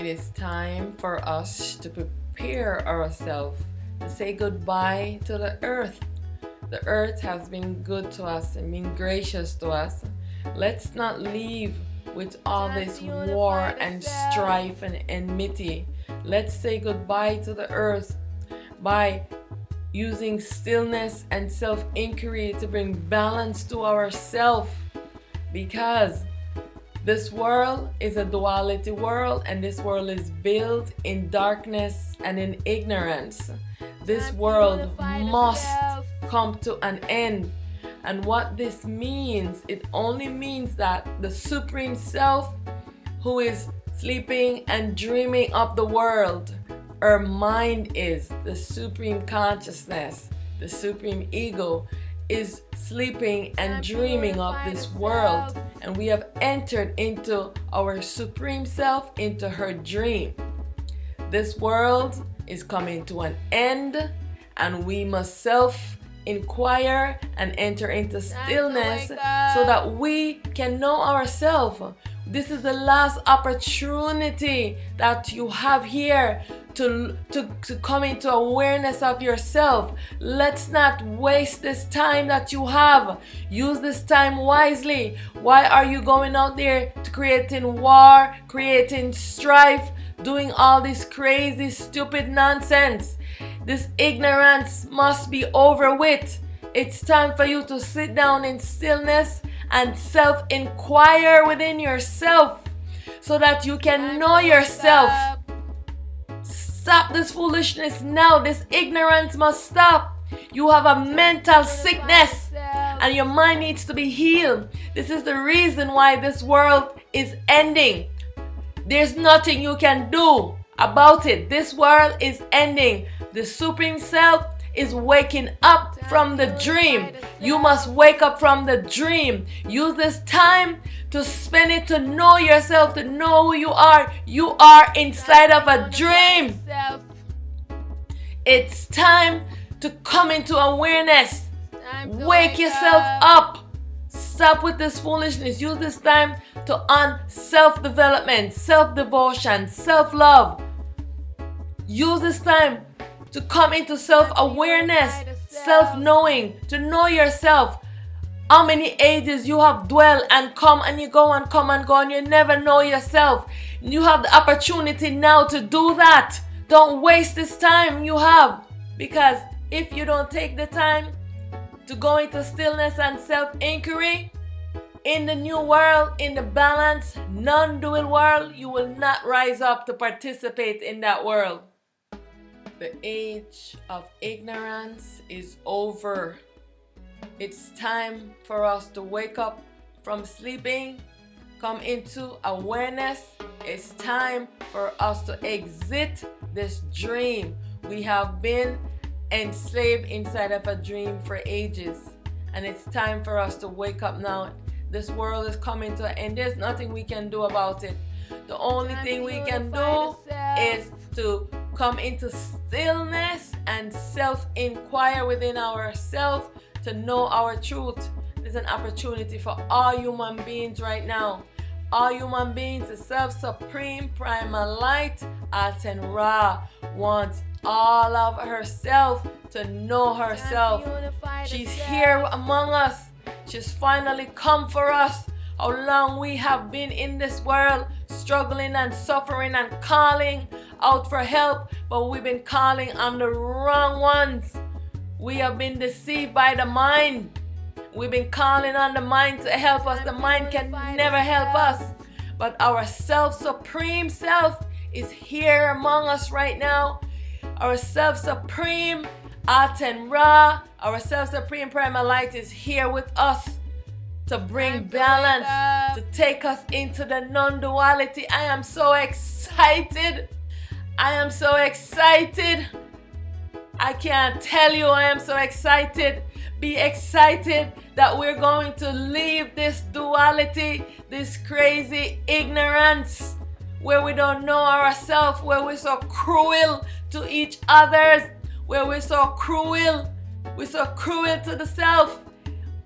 It is time for us to prepare ourselves to say goodbye to the earth. The earth has been good to us and been gracious to us. Let's not leave with all this war and strife and enmity. Let's say goodbye to the earth by using stillness and self-inquiry to bring balance to ourselves, because this world is a duality world, and this world is built in darkness and in ignorance. This world must come to an end. And what this means, it only means that the Supreme Self, who is sleeping and dreaming of the world, her mind is the Supreme Consciousness, the Supreme Ego, is sleeping and dreaming of this world, and we have entered into our Supreme Self, into her dream. This world is coming to an end, and we must self-inquire and enter into stillness so that we can know ourselves. This is the last opportunity that you have here to come into awareness of yourself. Let's not waste this time that you have. Use this time wisely. Why are you going out there to creating war, creating strife, doing all this crazy, stupid nonsense? This ignorance must be over with. It's time for you to sit down in stillness and self-inquire within yourself so that you can know yourself. Stop this foolishness now. This ignorance must stop. You have a mental sickness and your mind needs to be healed. This is the reason why this world is ending. There's nothing you can do about it. This world is ending. The Supreme Self is waking up from the dream. You must wake up from the dream. Use this time to spend it to know yourself, to know who you are. You are inside of a dream. It's time to come into awareness. Wake yourself up. Stop with this foolishness. Use this time to on self-development, self-devotion, self-love. Use this time to come into self-awareness, self-knowing, to know yourself. How many ages you have dwelt and come and you go and come and go and you never know yourself. You have the opportunity now to do that. Don't waste this time you have, because if you don't take the time to go into stillness and self-inquiry, in the new world, in the balanced, non-dual world, you will not rise up to participate in that world. The age of ignorance is over. It's time for us to wake up from sleeping, come into awareness. It's time for us to exit this dream. We have been enslaved inside of a dream for ages, and it's time for us to wake up now. This world is coming to an end. There's nothing we can do about it. The only thing we can do is to come into stillness and self-inquire within ourselves to know our truth. There's an opportunity for all human beings right now. All human beings, the self-supreme primal light, Aten wants all of herself to know herself. She's here among us. She's finally come for us. How long we have been in this world struggling and suffering and calling out for help, but we've been calling on the wrong ones. We have been deceived by the mind. We've been calling on the mind to help us. The mind can never help us, but our supreme self is here among us right now. Our supreme Aten Ra, our supreme primal light is here with us to bring balance, to take us into the non-duality. I am so excited. I am so excited. I can't tell you, I am so excited. Be excited that we're going to leave this duality, this crazy ignorance where we don't know ourselves, where we're so cruel to each other, where we're so cruel to the self.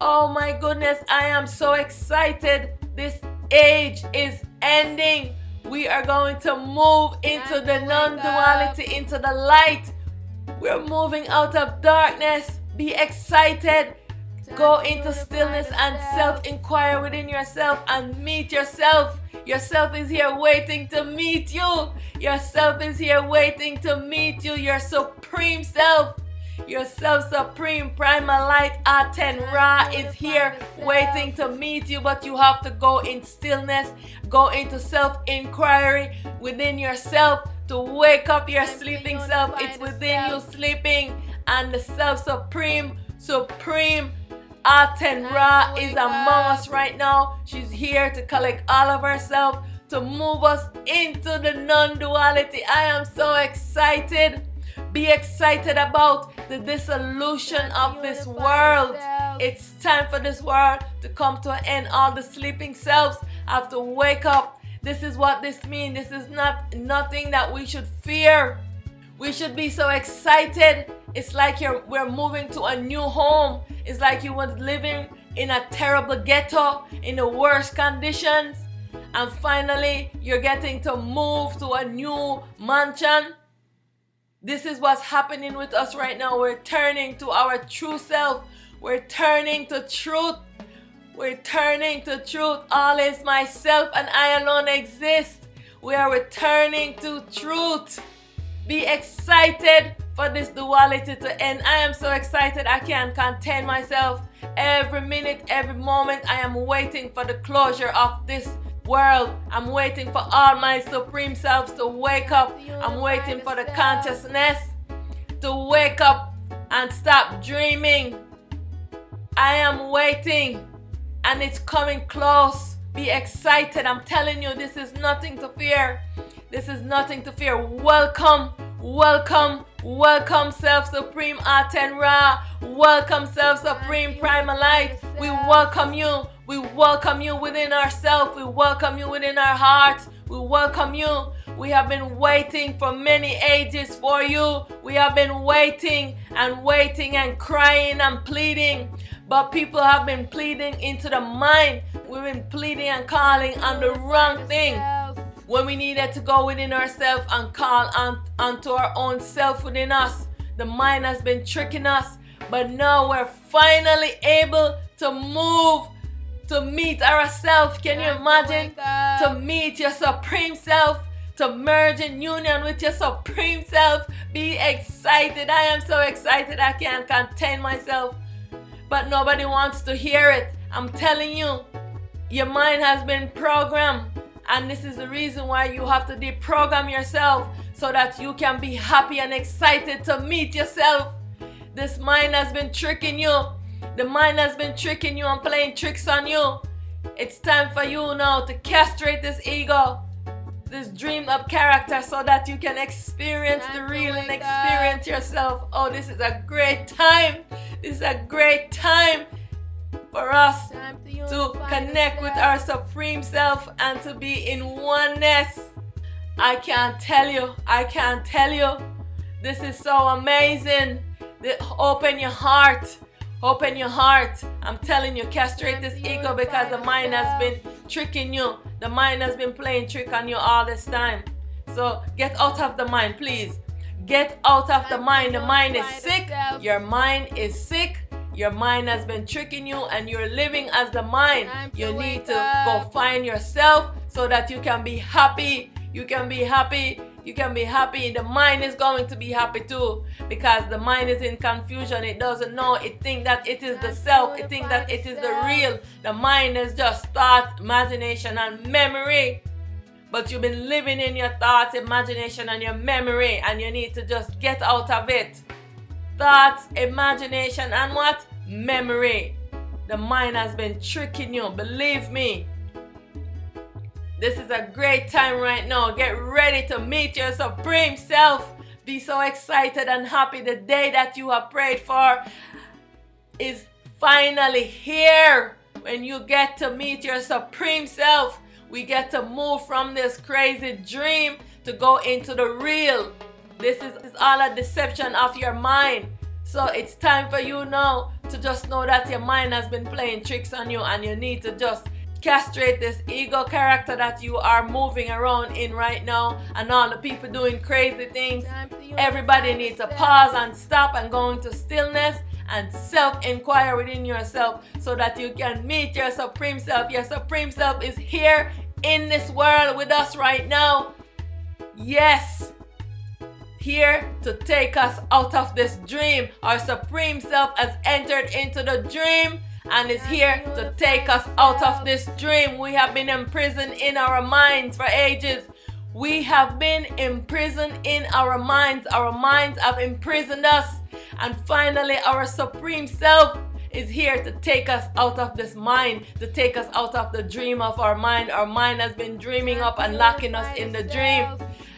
Oh my goodness, I am so excited. This age is ending. We are going to move into the non-duality, into the light. We're moving out of darkness. Be excited. Go into stillness and self-inquire within yourself and meet yourself. Yourself is here waiting to meet you. Yourself is here waiting to meet you. Your supreme self. Your self-supreme primal light Aten Ra is here waiting to meet you, but you have to go in stillness, go into self-inquiry within yourself to wake up your sleeping self. It's within you sleeping, and the self-supreme, supreme Aten Ra is among us right now. She's here to collect all of herself, to move us into the non-duality. I am so excited. Be excited about the dissolution of this world. It's time for this world to come to an end. All the sleeping selves have to wake up. This is what this means. This is nothing that we should fear. We should be so excited. It's like we're moving to a new home. It's like you were living in a terrible ghetto, in the worst conditions. And finally, you're getting to move to a new mansion. This is what's happening with us right now. We're turning to our true self. We're turning to truth. We're turning to truth. All is myself and I alone exist. We are returning to truth. Be excited for this duality to end. I am so excited I can't contain myself. Every minute, every moment, I am waiting for the closure of this world. I'm waiting for all my supreme selves to wake up. I'm waiting for the consciousness to wake up and stop dreaming. I am waiting, and it's coming close. Be excited. I'm telling you, this is nothing to fear. This is nothing to fear. Welcome, welcome, welcome, Self-Supreme Aten Ra. Welcome, Self-Supreme Primal Light. We welcome you. We welcome you within ourselves. We welcome you within our hearts. We welcome you. We have been waiting for many ages for you. We have been waiting and crying and pleading. But people have been pleading into the mind. We've been pleading and calling on the wrong thing. When we needed to go within ourselves and call onto our own self within us. The mind has been tricking us. But now we're finally able to move, to meet ourselves. Can you imagine? To meet your supreme self, to merge in union with your supreme self. Be excited. I am so excited I can't contain myself. But nobody wants to hear it. I'm telling you, your mind has been programmed. And this is the reason why you have to deprogram yourself, so that you can be happy and excited to meet yourself. This mind has been tricking you. The mind has been tricking you and playing tricks on you. It's time for you now to castrate this ego, this dreamed up character, so that you can experience the real and experience yourself. Oh, this is a great time. This is a great time for us to connect with our supreme self and to be in oneness. I can't tell you. I can't tell you. This is so amazing. Open your heart. Open your heart. I'm telling you, castrate this ego, because the mind has been tricking you. The mind has been playing trick on you all this time. So get out of the mind, please. Get out of the mind. The mind is sick. Your mind is sick. Your mind has been tricking you and you're living as the mind. You need to go find yourself so that you can be happy. You can be happy. You can be happy. The mind is going to be happy too, because the mind is in confusion. It doesn't know. It thinks that it is the self. It thinks that it is the real. The mind is just thought, imagination, and memory. But you've been living in your thoughts, imagination, and your memory, and you need to just get out of it. Thoughts, imagination, and what? Memory. The mind has been tricking you. Believe me. This is a great time right now. Get ready to meet your supreme self. Be so excited and happy. The day that you have prayed for is finally here. When you get to meet your supreme self, we get to move from this crazy dream to go into the real. This is all a deception of your mind. So it's time for you now to just know that your mind has been playing tricks on you, and you need to just castrate this ego character that you are moving around in right now, and all the people doing crazy things. Everybody needs to pause and stop and go into stillness and self-inquire within yourself so that you can meet your Supreme Self. Your Supreme Self is here in this world with us right now. Yes, here to take us out of this dream. Our Supreme Self has entered into the dream and is here to take us out of this dream. We have been imprisoned in our minds for ages. We have been imprisoned in our minds. Our minds have imprisoned us. And finally, our Supreme Self is here to take us out of this mind, to take us out of the dream of our mind. Our mind has been dreaming up and locking us in the dream.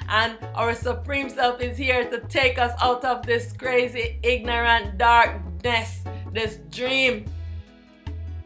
And our Supreme Self is here to take us out of this crazy, ignorant darkness, this dream,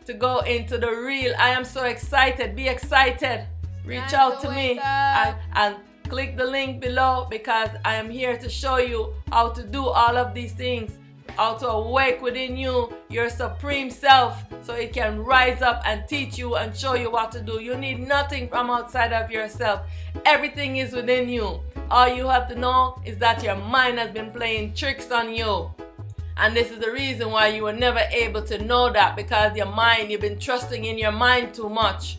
to go into the real. I am so excited. Be excited. Reach out to me and click the link below, because I am here to show you how to do all of these things, how to awake within you your Supreme Self so it can rise up and teach you and show you what to do. You need nothing from outside of yourself. Everything is within you. All you have to know is that your mind has been playing tricks on you. And this is the reason why you were never able to know that, because your mind, you've been trusting in your mind too much.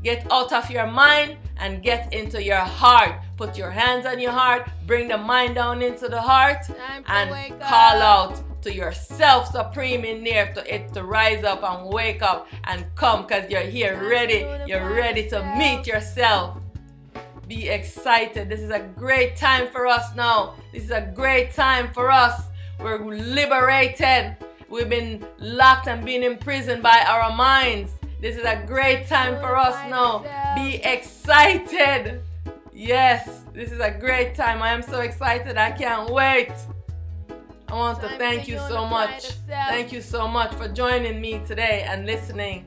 Get out of your mind and get into your heart. Put your hands on your heart, bring the mind down into the heart, and call out to yourself Supreme in there to rise up and wake up and come, because you're here ready. You're ready to meet yourself. Be excited. This is a great time for us now. This is a great time for us. We're liberated. We've been locked and been imprisoned by our minds. This is a great time for us now. Be excited. Yes, this is a great time. I am so excited. I can't wait. I want to thank you so much. Thank you so much for joining me today and listening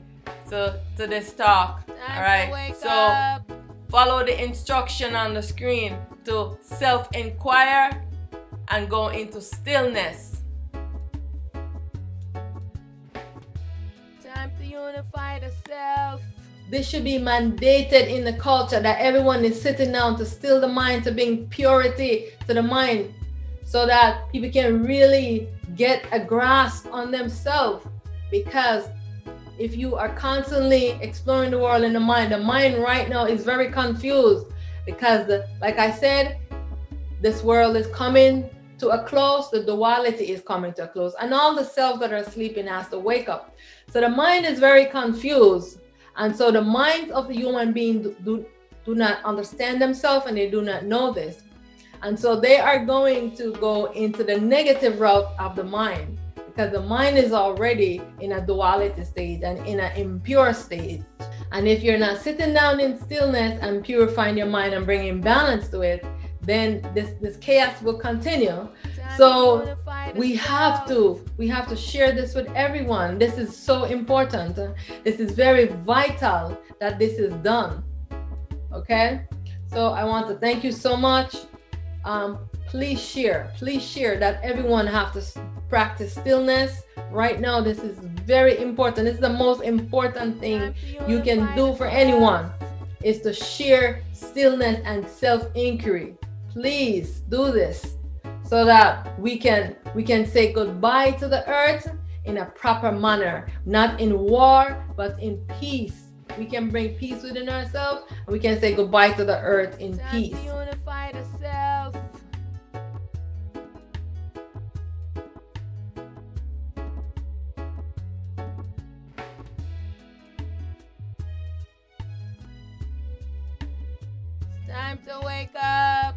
to this talk. All right. So follow the instruction on the screen to self-inquire and go into stillness. Time to unify the self. This should be mandated in the culture, that everyone is sitting down to still the mind, to bring purity to the mind, so that people can really get a grasp on themselves. Because if you are constantly exploring the world in the mind right now is very confused, because like I said, this world is coming to a close, the duality is coming to a close, and all the selves that are sleeping has to wake up. So the mind is very confused, and so the minds of the human being do not understand themselves, and they do not know this, and so they are going to go into the negative route of the mind, because the mind is already in a duality state and in an impure state. And if you're not sitting down in stillness and purifying your mind and bringing balance to it, then this chaos will continue. So we have to share this with everyone. This is so important. This is very vital that this is done. Okay, so I want to thank you so much. Please share that everyone have to practice stillness right now. This is very important. This is the most important thing you can do for anyone, is to share stillness and self-inquiry. Please do this so that we can say goodbye to the earth in a proper manner, not in war, but in peace. We can bring peace within ourselves, and we can say goodbye to the earth in peace. Time to unify the self. Time to wake up.